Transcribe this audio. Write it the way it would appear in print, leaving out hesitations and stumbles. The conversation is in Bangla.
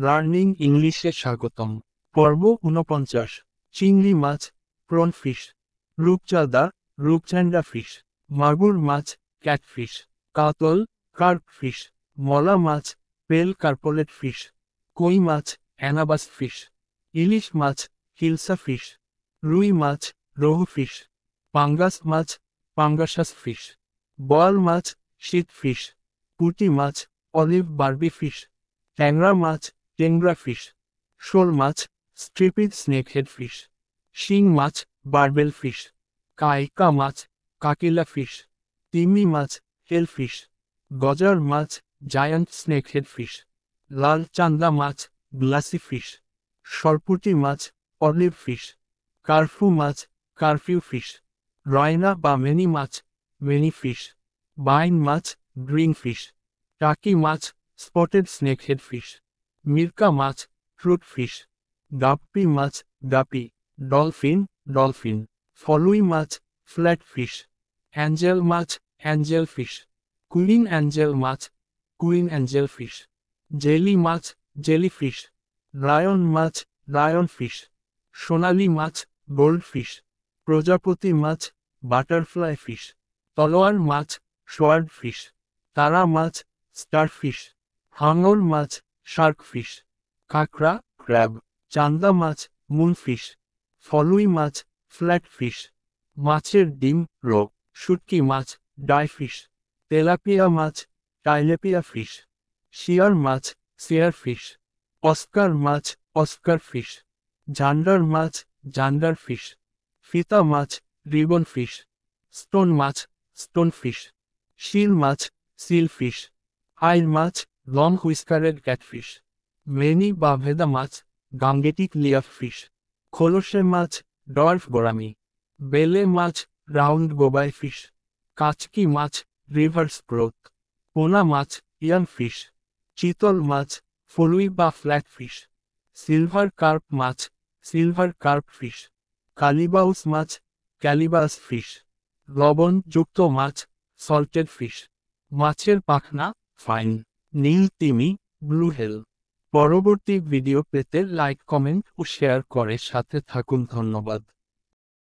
লার্নিং ইংলিশে স্বাগতম। পর্ব 49। চিংড়ি মাছ, প্রন ফিশ। রূপচাঁদা, রূপচাঁদা ফিশ। মাগুর মাছ, ক্যাটফিশ। কাতল, কার্প ফিশ। মলা মাছ, পেল কার্পোলেট ফিশ। কই মাছ, অ্যানাবাস ফিশ। ইলিশ মাছ, হিলসা ফিশ। রুই মাছ, রোহু ফিশ। পাঙ্গাস মাছ, পাঙ্গাসাস ফিশ। বোয়াল মাছ, শীত ফিশ। পুঁটি মাছ, অলিভ বার্বি ফিশ। ট্যাংরা মাছ, টেংরা ফিশ। শোল মাছ, স্ট্রিপিড স্নেকহেড ফিশ। শিং মাছ, বারবেল ফিশ। কাইকা মাছ, কাকিলা ফিশ। তিমি মাছ, হেল ফিশ। গজার মাছ, জায়ান্ট স্নেকহেড ফিশ। লাল চান্দা মাছ, গ্লাসি ফিশ। সরপুঁটি মাছ, অলিভ ফিশ। কার্ফু মাছ, কারফিউ ফিশ। রয়না বা মেনি মাছ, মেনি ফিশ। বাইন মাছ, গ্রিন ফিশ। টাকি মাছ, স্পটেড স্নেকহেড ফিশ। মির্কা মাছ, ফ্রুট ফিশ। গাপ্পি মাছ, গাপি। Dolphin, dolphin. ফলুই মাছ, ফ্ল্যাট ফিশ। অ্যাঞ্জেল মাছ, অ্যাঞ্জেল ফিশ। কুইন অ্যাঞ্জেল মাছ, কুইন অ্যাঞ্জেল ফিশ। জেলি মাছ, জেলি ফিশ। লায়ন মাছ, লায়ন ফিশ। সোনালি মাছ, গোল্ড ফিশ। প্রজাপতি মাছ, বাটারফ্লাই ফিশ। তলোয়ার মাছ, সোয়ার্ড ফিশ। তারা মাছ, স্টার ফিশ। হাঙর মাছ, শার্ক ফিশ। কাঁকড়া, ক্র্যাব। চান্দা মাছ, মুনফিশ। ফলুই মাছ, ফ্ল্যাট ফিশ। মাছের ডিম, রোগ। শুটকি মাছ, ডাইফিশ। তেলাপিয়া মাছ, টাইলেপিয়া ফিশ। শিয়ার মাছ, সিয়ার ফিশ। অস্কার মাছ, অস্কার ফিশ। জান্ডার মাছ, জান্ডার ফিশ। ফিতা মাছ, রিবন ফিশ। স্টোন মাছ, স্টোন ফিশ। শিল মাছ, সিল ফিশ। আইল মাছ, লং হুইস্কারেড ক্যাটফিশ। মেনি বা ভেদা মাছ, গাঙ্গেটিক লিয়াফ ফিশ। খোলসে মাছ, ডর্ফ গোরামি। বেলে মাছ, রাউন্ড গোবাই ফিশ। কাচকি মাছ, রিভার স্প্রোত। পোনা মাছ, ইয়াং ফিশ। চিতল মাছ, ফলুই বা ফ্ল্যাট ফিশ। সিলভার কার্প মাছ, সিলভার কার্প ফিশ। কালিবাউস মাছ, ক্যালিবাস ফিশ। লবণ যুক্ত মাছ, সল্টেড ফিশ। মাছের পাখনা, ফাইন। নীল তিমি, ব্লু হেল। পরবর্তী ভিডিও পেতে লাইক কমেন্ট ও শেয়ার করে সাথে থাকুন। ধন্যবাদ।